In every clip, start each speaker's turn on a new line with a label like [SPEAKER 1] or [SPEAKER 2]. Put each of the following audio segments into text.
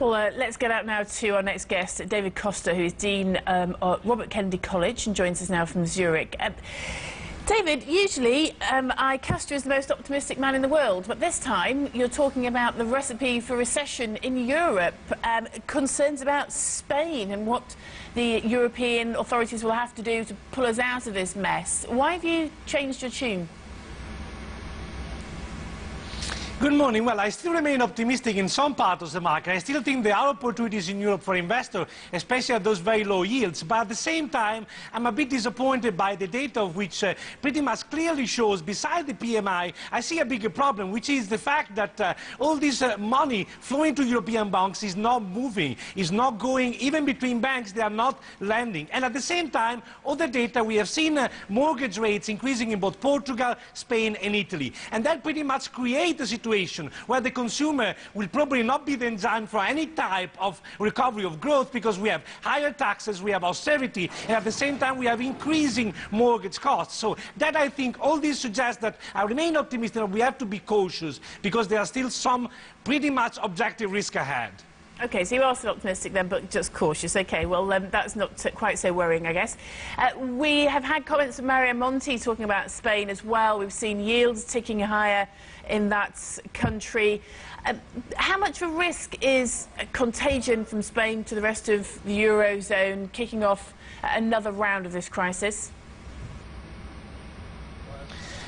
[SPEAKER 1] Well, let's get out now to our next guest, David Costa, who is Dean at Robert Kennedy College and joins us now from Zurich. David, usually I cast you as the most optimistic man in the world, but this time you're talking about the recipe for recession in Europe, concerns about Spain and what the European authorities will have to do to pull us out of this mess. Why have you changed your tune?
[SPEAKER 2] Good morning. Well, I still remain optimistic in some parts of the market. I still think there are opportunities in Europe for investors, especially at those very low yields. But at the same time, I'm a bit disappointed by the data of which pretty much clearly shows, beside the PMI, I see a bigger problem, which is the fact that all this money flowing to European banks is not moving, is not going, even between banks, they are not lending. And at the same time, all the data, we have seen mortgage rates increasing in both Portugal, Spain and Italy. And that pretty much creates a situation where the consumer will probably not be the engine for any type of recovery of growth, because we have higher taxes, we have austerity, and at the same time we have increasing mortgage costs. So that, I think, all this suggests that I remain optimistic that we have to be cautious, because there are still some pretty much objective risk ahead.
[SPEAKER 1] OK, so you are still optimistic then, but just cautious. OK, well, that's not quite so worrying, I guess. We have had comments from Mario Monti talking about Spain as well. We've seen yields ticking higher in that country. How much of a risk is contagion from Spain to the rest of the Eurozone, kicking off another round of this crisis?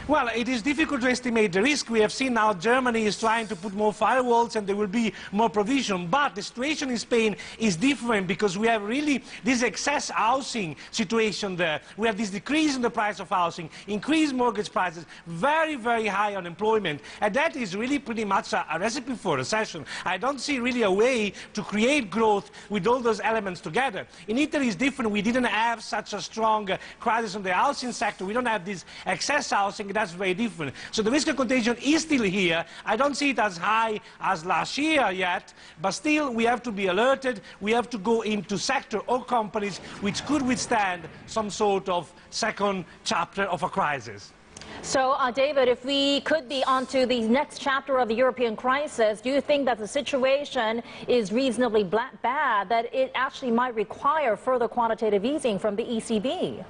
[SPEAKER 2] Well, it is difficult to estimate the risk. We have seen now Germany is trying to put more firewalls and there will be more provision. But the situation in Spain is different, because we have really this excess housing situation there. We have this decrease in the price of housing, increased mortgage prices, very, very high unemployment. And that is really pretty much a recipe for recession. I don't see really a way to create growth with all those elements together. In Italy it's different. We didn't have such a strong crisis in the housing sector. We don't have this excess housing. That's very different. So the risk of contagion is still here. I don't see it as high as last year yet, but still we have to be alerted. We have to go into sector or companies which could withstand some sort of second chapter of a crisis.
[SPEAKER 3] So, David, if we could be onto the next chapter of the European crisis, do you think that the situation is reasonably bad, that it actually might require further quantitative easing from the ECB?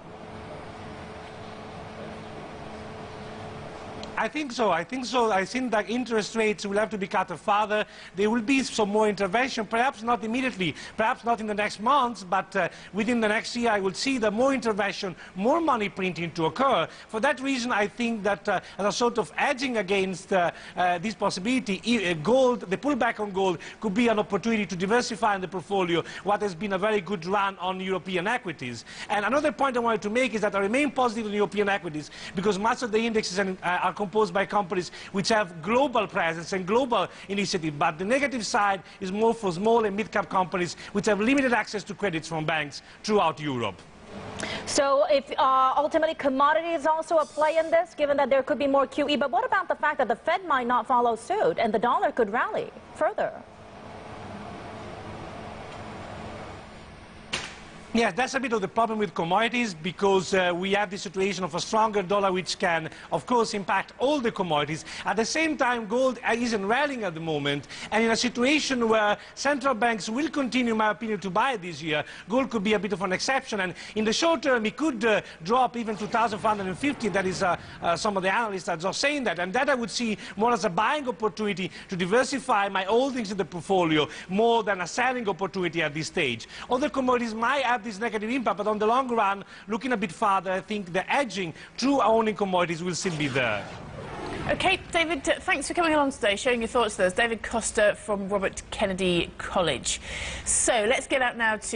[SPEAKER 2] I think so. I think that interest rates will have to be cut further. There will be some more intervention, perhaps not immediately, perhaps not in the next months, but within the next year I will see the more intervention, more money printing to occur. For that reason, I think that as a sort of edging against this possibility, gold, the pullback on gold, could be an opportunity to diversify in the portfolio what has been a very good run on European equities. And another point I wanted to make is that I remain positive on European equities, because much of the indexes are composed by companies which have global presence and global initiative, but the negative side is more for small and mid-cap companies which have limited access to credits from banks throughout Europe.
[SPEAKER 3] So if ultimately commodity is also a play in this, given that there could be more QE, but what about the fact that the Fed might not follow suit and the dollar could rally further?
[SPEAKER 2] Yes, that's a bit of the problem with commodities, because we have the situation of a stronger dollar which can, of course, impact all the commodities. At the same time, gold isn't rallying at the moment, and in a situation where central banks will continue, in my opinion, to buy this year, gold could be a bit of an exception, and in the short term it could drop even to 2,450. That is, some of the analysts are just saying that, and that I would see more as a buying opportunity to diversify my holdings in the portfolio more than a selling opportunity at this stage. Other commodities might have this negative impact, but on the long run, looking a bit farther, I think the edging through owning commodities will still be there.
[SPEAKER 1] OK, David, thanks for coming along today, sharing your thoughts with us. David Costa from Robert Kennedy College. So let's get out now to